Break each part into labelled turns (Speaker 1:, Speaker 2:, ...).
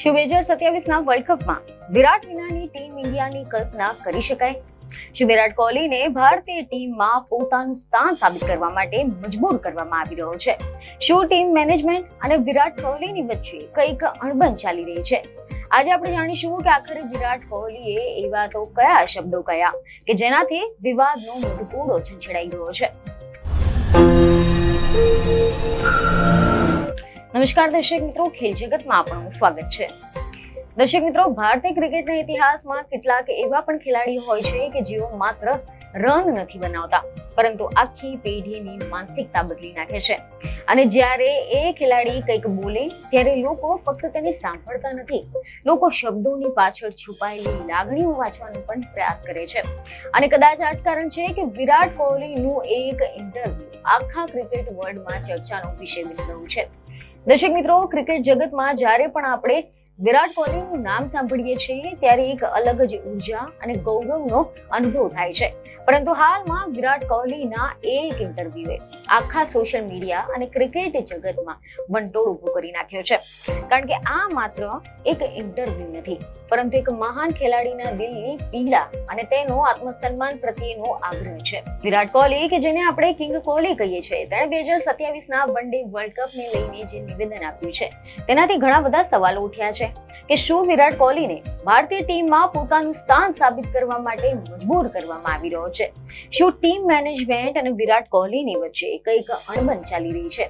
Speaker 1: શું 2027ના વર્લ્ડ કપમાં વિરાટ વિનાની ટીમ ઇન્ડિયાની કલ્પના કરી શકાય? શું વિરાટ કોહલીને ભારતીય ટીમમાં પોતાનું સ્થાન સાબિત કરવા માટે મજબૂર કરવામાં આવી રહ્યો છે? શું ટીમ મેનેજમેન્ટ અને વિરાટ કોહલીની વચ્ચે કંઈક અણબન ચાલી રહી છે? આજે આપણે જાણીશું કે આખરે વિરાટ કોહલીએ એવા તો કયા શબ્દો કયા કે જેનાથી વિવાદનો મધુપૂડો છંછેડાઈ ગયો છે. નમસ્કાર દર્શક મિત્રો, ખેલ જગતમાં આપનું સ્વાગત છે. દર્શક મિત્રો, ભારતીય ક્રિકેટના ઇતિહાસમાં કેટલાક એવા પણ ખેલાડીઓ હોય છે કે જેઓ માત્ર રન નથી બનાવતા પરંતુ આખી પેઢીની માનસિકતા બદલી નાખે છે. અને જ્યારે એ ખેલાડી કંઈક બોલે ત્યારે લોકો ફક્ત તેને સાંભળતા નથી, લોકો શબ્દોની પાછળ છુપાયેલી લાગણીઓ વાંચવાનો પણ પ્રયાસ કરે છે. અને કદાચ આ જ કારણ છે કે વિરાટ કોહલીનું એક ઇન્ટરવ્યુ આખા ક્રિકેટ વર્લ્ડમાં ચર્ચાનો વિષય બની ગયું છે. દર્શક મિત્રો, ક્રિકેટ જગતમાં જ્યારે પણ આપણે વિરાટ કોહલીનું નામ સાંભળીએ છીએ ત્યારે એક અલગ જ ઉર્જા અને ગૌરવનો અનુભવ થાય છે. પરંતુ હાલમાં વિરાટ કોહલીના એક ઇન્ટરવ્યુએ આખા સોશિયલ મીડિયા અને ક્રિકેટ જગતમાં વંટોળ ઊભો કરી નાખ્યો છે. કારણ કે આ માત્ર એક ઇન્ટરવ્યુ નથી પરંતુ એક મહાન ખેલાડીના દિલની પીડા અને તેનો આત્મસન્માન પ્રત્યેનો આગ્રહ છે. વિરાટ કોહલી કે જેને આપણે કિંગ કોહલી કહીએ છીએ, તેણે 2027ના વન ડે વર્લ્ડ કપને લઈને જે નિવેદન આપ્યું છે તેનાથી ઘણા બધા સવાલો ઉઠ્યા છે કે શું વિરાટ કોહલીને ભારતીય ટીમમાં પોતાનું સ્થાન સાબિત કરવા માટે મજબૂર કરવામાં આવી રહ્યો છે? શું ટીમ મેનેજમેન્ટ અને વિરાટ કોહલીની વચ્ચે કંઈક અણબન ચાલી રહી છે?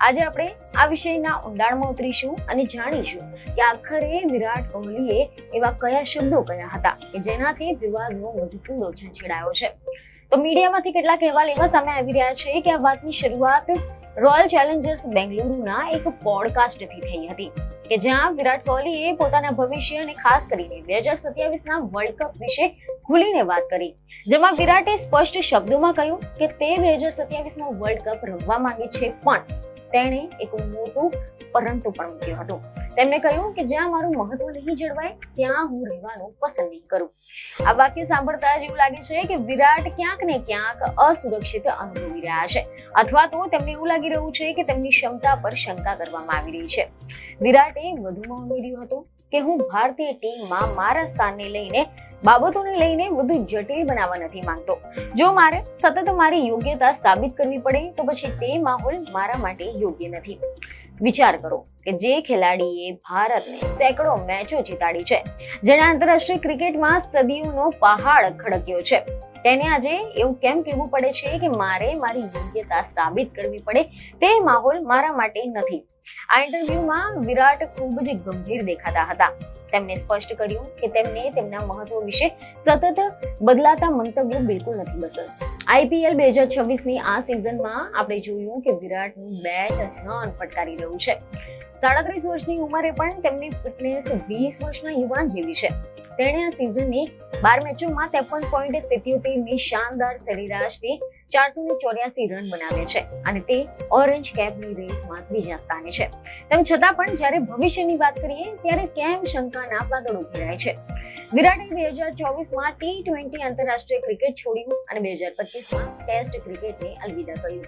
Speaker 1: આજે આપણે આ વિષયના ઊંડાણમાં ઉતરીશું અને જાણીશું કે આખરે વિરાટ કોહલીએ એવા કયા શબ્દો કયા હતા કે જેનાથી વિવાદનો મધુપૂડો છંછેડાયો છે. તો મીડિયામાંથી કેટલાક અહેવાલ એવા સામે આવી રહ્યા છે કે આ વાતની શરૂઆત રોયલ ચેલેન્જર્સ બેંગલુરુના એક પોડકાસ્ટથી થઈ હતી કે જ્યાં વિરાટ કોહલીએ પોતાના ભવિષ્ય અને ખાસ કરીને 2027ના વર્લ્ડ કપ વિશે ખુલીને વાત કરી, જેમાં વિરાટે સ્પષ્ટ શબ્દોમાં કહ્યું કે તે 2027નો વર્લ્ડ કપ રમવા માંગે છે, પણ તેણે એક મોટું પરંતુ પણ મૂક્યું હતું. તેમણે કહ્યું કે જ્યાં મારું મહત્વ નહીં જળવાય ત્યાં હું રહેવાનું પસંદ નહીં કરું. આ વાક્ય સાંભળતા જ એવું લાગે છે કે વિરાટ ક્યાંક ને ક્યાંક અસુરક્ષિત અનુભવી રહ્યા છે, અથવા તો તેમને એવું લાગી રહ્યું છે કે તેમની ક્ષમતા પર શંકા કરવામાં આવી રહી છે. વિરાટે વધુમાં ઉમેર્યું હતું કે હું ભારતીય ટીમમાં મારા સ્થાનને લઈને બાબતોને લઈને વધુ જટિલ બનાવવા નથી માંગતો. જો મારે સતત મારી યોગ્યતા સાબિત કરવી પડે તો પછી તે માહોલ મારા માટે યોગ્ય નથી. વિચાર કરો કે જે ખેલાડીએ ભારતને સેંકડો મેચો જીતાડી છે, જેણે આંતરરાષ્ટ્રીય ક્રિકેટમાં સદીઓનો પહાડ ખડક્યો છે, તેને આજે એવું કેમ કહેવું પડે છે કે મારે મારી યોગ્યતા સાબિત કરવી પડે? તે માહોલ મારા માટે નથી. આ ઇન્ટરવ્યુમાં વિરાટ ખૂબ જ ગંભીર દેખાતા હતા. તેમણે સ્પષ્ટ કર્યું કે તેમને તેમના મહત્વ વિશે સતત બદલાતા મંતવ્યો બિલકુલ નથી પસંદ. IPL 2026ની આ સિઝનમાં આપણે જોયું કે વિરાટનું બેટ રન ફટકારી રહ્યું છે. 37 વર્ષની ઉંમરે પણ તેમની ફિટનેસ 20 વર્ષના યુવાન જેવી છે. તેણે આ સિઝનની 12 મેચોમાં 53.77ની શાનદાર સરેરાશથી 484 રન બનાવ્યા છે અને તે ઓરેન્જ કેપની રેસમાં ત્રીજા સ્થાને છે. તેમ છતાં પણ જ્યારે ભવિષ્યની વાત કરીએ ત્યારે કેમ શંકાના વાદળો ઘેરાય છે? વિરાટે 2024માં T20 આંતરરાષ્ટ્રીય ક્રિકેટ છોડ્યું અને 2025માં ટેસ્ટ ક્રિકેટને અલવિદા કહ્યું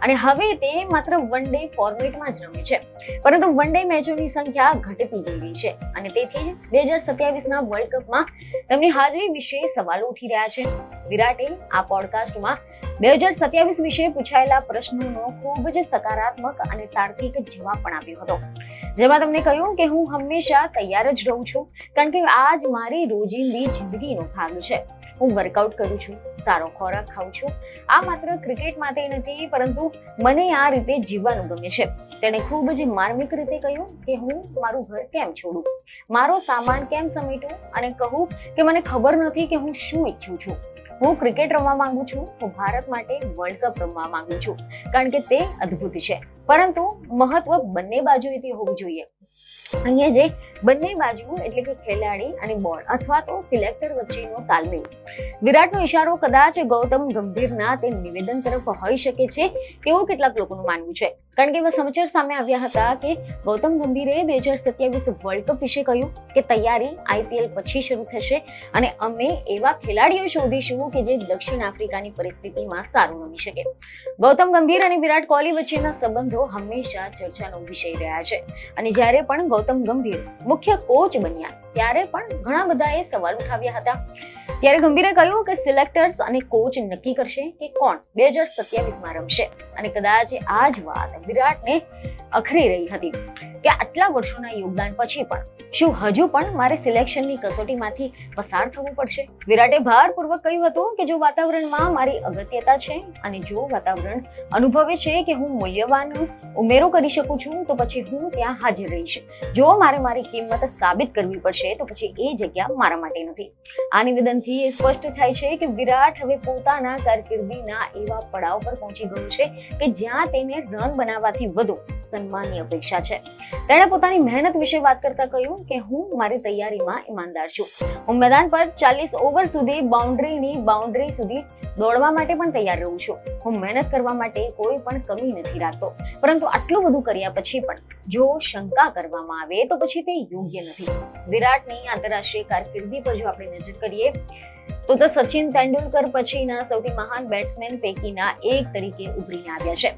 Speaker 1: અને હવે તે માત્ર વન ડે ફોર્મેટમાં જ રમે છે. પરંતુ વન ડે મેચોની સંખ્યા ઘટતી જઈ રહી છે અને તેથી જ 2027ના વર્લ્ડ કપમાં તેમની હાજરી વિશે સવાલો ઉઠી રહ્યા છે. વિરાટે આ પોડકાસ્ટમાં 2027 વિશે પૂછાયેલા પ્રશ્નોનો ખૂબ જ સકારાત્મક અને તાર્કિક જવાબ પણ આપ્યો હતો, જેમાં તેમણે કહ્યું કે હું હંમેશા તૈયાર જ રહું છું કારણ કે આ જ મારી રોજિંદી જિંદગીનો ભાગ છે. હું વર્કઆઉટ કરું છું, સારો ખોરાક ખાઉં છું. આ માત્ર ક્રિકેટ માટે નથી પરંતુ મને આ રીતે જીવવાનું ગમે છે. તેણે ખૂબ જ માર્મિક રીતે કહ્યું કે હું મારું ઘર કેમ છોડું, મારો સામાન કેમ સમેટું અને કહું કે મને ખબર નથી કે હું શું ઈચ્છું છું. હું ક્રિકેટ રમવા માંગુ છું, હું ભારત માટે વર્લ્ડ કપ રમવા માંગુ છું કારણ કે તે અદ્ભુત છે, પરંતુ મહત્વ બંને બાજુએથી હોવું જોઈએ. અહીંયા જે બંને બાજુ એટલે કે ખેલાડી અને બોર્ડ અથવા તો સિલેક્ટર વચ્ચેનો તાલમેલ. વિરાટનો ઇશારો કદાચ ગૌતમ ગંભીરના તે નિવેદન તરફ હોઈ શકે છે તેવું કેટલાક લોકોનું માનવું છે. કારણ કે એવા સમાચાર સામે આવ્યા હતા કે ગૌતમ ગંભીરે 2027 વર્લ્ડ કપ વિશે કહ્યું કે તૈયારી IPL પછી શરૂ થશે અને અમે એવા ખેલાડીઓ શોધીશું કે જે દક્ષિણ આફ્રિકાની પરિસ્થિતિમાં સારું રમી શકે. ગૌતમ ગંભીર અને વિરાટ કોહલી વચ્ચેના સંબંધો હંમેશા ચર્ચાનો વિષય રહ્યા છે અને જ્યારે પણ ગૌતમ ગંભીર મુખ્ય કોચ બન્યા ત્યારે પણ ઘણા બધાએ સવાલ ઉઠાવ્યા હતા. ત્યારે ગંભીરે કહ્યું કે સિલેક્ટર્સ અને કોચ નક્કી કરશે કે કોણ 2027માં રમશે અને કદાચ આ જ વાત વિરાટને અખરી રહી હતી કે આટલા વર્ષોના યોગદાન પછી પણ શું હજુ પણ મારે સિલેક્શનની કસોટીમાંથી પસાર થવું પડશે? વિરાટે ભારપૂર્વક કહ્યું હતું કે જો વાતાવરણમાં મારી અગત્યતા છે અને જો વાતાવરણ અનુભવે છે કે હું મૂલ્યવાન ઉમેરો કરી શકું છું તો પછી હું ત્યાં હાજર રહીશ. જો મારે મારી કિંમત સાબિત કરવી પડશે તો પછી એ જગ્યા મારા માટે નથી. આ નિવેદનથી એ સ્પષ્ટ થાય છે કે વિરાટ હવે પોતાના કારકિર્દીના એવા પડાવ પર પહોંચી ગયો છે કે જ્યાં તેને રન બનાવવાથી વધુ સન્માનની અપેક્ષા છે. તેણે પોતાની મહેનત વિશે વાત કરતા કહ્યું કે હું મારી તૈયારીમાં ઈમાનદાર છું. હું મેદાન પર 40 ઓવર સુધી બાઉન્ડ્રી સુધી દોડવા માટે પણ તૈયાર રહું છું. હું મહેનત કરવા માટે કોઈ પણ કમી નથી રાખતો. પરંતુ આટલું બધું કર્યા પછી પણ જો શંકા કરવામાં આવે તો પછી તે યોગ્ય નથી. વિરાટની આંતરરાષ્ટ્રીય કારકિર્દી પર જો આપણે નજર કરીએ તો સચિન તેંડુલકર પછીના સૌથી મહાન બેટ્સમેન પૈકીના એક તરીકે ઉભરીને આવ્યા છે.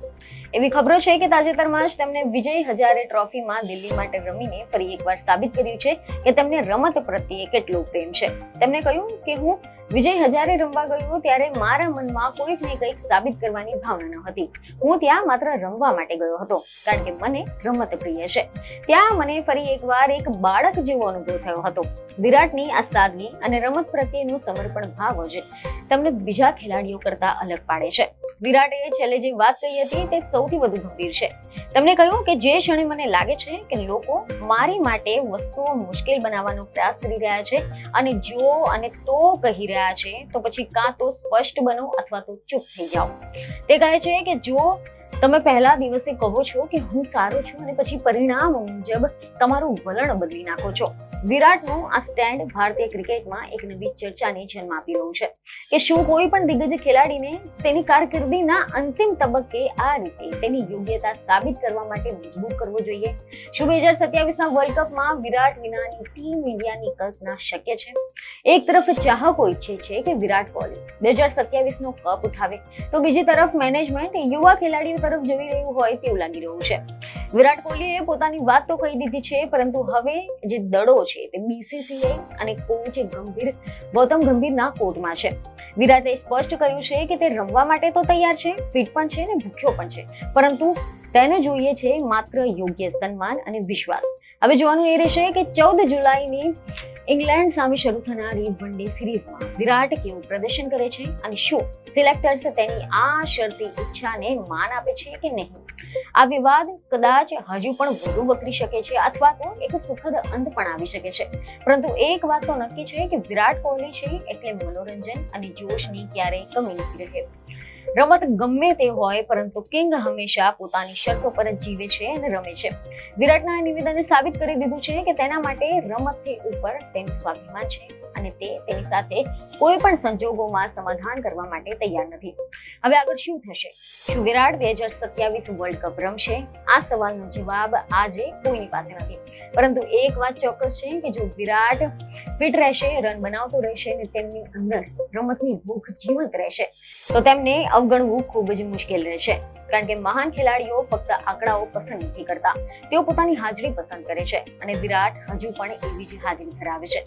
Speaker 1: એવી ખબરો છે કે તાજેતરમાં જ તેમણે વિજય હજારે ટ્રોફીમાં દિલ્હી માટે રમીને ફરી એકવાર સાબિત કર્યું છે કે તેમને રમત પ્રત્યે કેટલો પ્રેમ છે. તેમણે કહ્યું કે હું વિજય હજારે રમવા ગયો ત્યારે મારા મનમાં કોઈક ને કંઈક સાબિત કરવાની ભાવના ન હતી. હું ત્યાં માત્ર રમવા માટે ગયો હતો કારણ કે મને રમત પ્રિય છે. ત્યાં મને ફરી એકવાર એક બાળક જેવો અનુભવ થયો હતો. વિરાટની આ સાદગી અને રમત પ્રત્યેનું સમર્પણ ભાવ જ તેમને બીજા ખેલાડીઓ કરતા અલગ પાડે છે. વિરાટે છેલ્લે જે વાત કહી હતી તે સૌથી વધુ ગંભીર છે. તેમણે કહ્યું કે જે ક્ષણે મને લાગે છે કે લોકો મારી માટે વસ્તુઓ મુશ્કેલ બનાવવાનો પ્રયાસ કરી રહ્યા છે અને જો અને તો કહી રહ્યા છે તો પછી કાં તો સ્પષ્ટ બનો અથવા તો ચૂપ થઈ જાઓ. તે કહે છે કે જો તમે પહેલા દિવસે કહો છો કે હું સારો છું અને પછી પરિણામ મુજબ તમારું વલણ બદલી નાખો છો. વિરાટનું આ સ્ટેન્ડ ભારતીય ક્રિકેટમાં એક નવી ચર્ચાને જન્મ આપી રહ્યું છે કે શું કોઈ પણ દિગ્ગજ ખેલાડીને તેની કારકિર્દીના અંતિમ તબક્કે આ રીતે તેની યોગ્યતા સાબિત કરવા માટે મજબૂર કરવો જોઈએ? શું 2027ના વર્લ્ડ કપમાં વિરાટ વિનાની ટીમ ઇન્ડિયાની કલ્પના શક્ય છે? એક તરફ ચાહકો ઈચ્છે છે કે વિરાટ કોહલી 2027નો કપ ઉઠાવે તો બીજી તરફ મેનેજમેન્ટ યુવા ખેલાડીઓ તરફ જોઈ રહ્યું હોય તેવું લાગી રહ્યું છે. વિરાટ કોહલીએ પોતાની વાત તો કહી દીધી છે પરંતુ હવે જે દડો છે તે BCCI અને કોચ ગૌતમ ગંભીરના કોર્ટમાં છે. વિરાટે સ્પષ્ટ કહ્યું છે કે તે રમવા માટે તો તૈયાર છે, ફિટ પણ છે અને ભૂખ્યો પણ છે, પરંતુ તેને જોઈએ છે માત્ર યોગ્ય સન્માન અને વિશ્વાસ. હવે જોવાનું એ રહેશે કે 14 જુલાઈની ઇંગ્લેન્ડ સામે શરૂ થનારી વન ડે સિરીઝમાં વિરાટ કેવું પ્રદર્શન કરે છે અને શું સિલેક્ટર્સ તેની આ શરતી ઈચ્છાને માન આપે છે કે નહીં. આ વિવાદ કદાચ હજુ પણ વધુ વકરી શકે છે અથવા તો એક સુખદ અંત પણ આવી શકે છે. પરંતુ એક વાત તો નક્કી છે કે વિરાટ કોહલી છે એટલે મનોરંજન અને જોશની ક્યારેય કમી નથી રહે. રમત ગમે તે હોય પરંતુ કિંગ હંમેશા પોતાની શરતો પર જ જીવે છે અને રમે છે. વિરાટના આ નિવેદને સાબિત કરી દીધું છે કે તેના માટે રમતથી ઉપર તેનું સ્વાભિમાન છે અને તે તેની સાથે કોઈ પણ સંજોગોમાં સમાધાન કરવા માટે તૈયાર નથી. હવે આગળ શું થશે? શું વિરાટ 2027 વર્લ્ડ કપ રમશે? આ સવાલનો જવાબ આજે કોઈની પાસે નથી. પરંતુ એક વાત ચોક્કસ છે કે જો વિરાટ ફિટ રહેશે, રન બનાવતો રહેશે અને તેમની અંદર રમતની ભૂખ જીવંત રહેશે તો તેમને અવગણવું ખૂબ જ મુશ્કેલ રહેશે. કારણ કે મહાન ખેલાડીઓ ફક્ત આંકડાઓ પસંદ નથી કરતા, તેઓ પોતાની હાજરી પસંદ કરે છે અને વિરાટ હજુ પણ એવી જ હાજરી ધરાવે છે.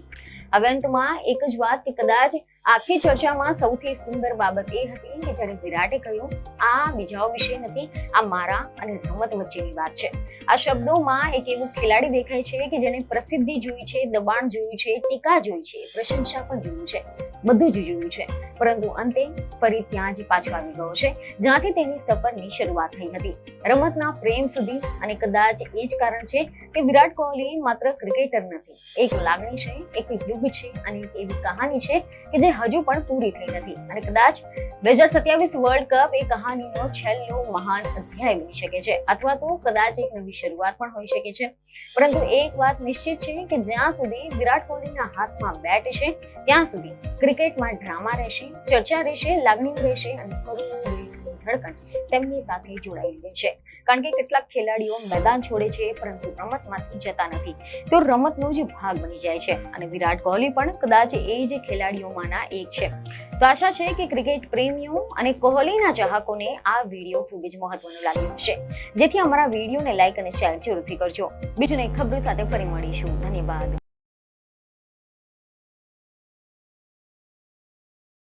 Speaker 1: હવે અંતમાં એક જ વાત કે કદાચ આખી ચર્ચામાં સૌથી સુંદર બાબત એ હતી કે જ્યારે વિરાટે કહ્યું આ બીજાઓ વિશે નથી, આ મારા અને રમત વચ્ચેની વાત છે. આ શબ્દોમાં એક એવું ખેલાડી દેખાય છે કે જેને પ્રસિદ્ધિ જોઈ છે, દબાણ જોયું છે, ટીકા જોઈ છે, પ્રશંસા પણ જોયું છે, બધું જ જોયું છે, પરંતુ અંતે ફરી ત્યાં જ પાછો આવી ગયો છે જ્યાંથી તેની સફરની શરૂઆત થઈ હતી, રમતના પ્રેમ સુધી. અને કદાચ એ જ કારણ છે કે વિરાટ કોહલી માત્ર ક્રિકેટર નથી, એક લાગણી છે, એક યુગ છે અને એક એવી કહાની છે કે જે હજુ પણ પૂરી થઈ નથી. અને કદાચ 2027 વર્લ્ડ કપ એ કહાનીનો છેલ્લો મહાન અધ્યાય બની શકે છે અથવા તો કદાચ એક નવી શરૂઆત પણ હોઈ શકે છે. પરંતુ એક વાત નિશ્ચિત છે કે જ્યાં સુધી વિરાટ કોહલીના હાથમાં બેટ છે ત્યાં સુધી ક્રિકેટમાં ડ્રામા રહેશે, ચર્ચા રહેશે, લાગણીઓ રહેશે અને ધડકન તેમની સાથે જોડાયેલી રહે છે. કારણ કે કેટલાક ખેલાડીઓ મેદાન છોડે છે પરંતુ રમતમાંથી જતા નથી, તેઓ રમતનો જ ભાગ બની જાય છે. અને વિરાટ કોહલી પણ કદાચ એ જ ખેલાડીઓમાંના એક છે. તો આશા છે કે ક્રિકેટ પ્રેમીઓ અને કોહલીના ચાહકોને આ વિડીયો ખૂબ જ મહત્વનો લાગ્યો હશે, જેથી અમારા વિડીયોને લાઈક અને શેર જરૂરથી કરજો. બીજું એક ખબર સાથે ફરી મળીશું. ધન્યવાદ.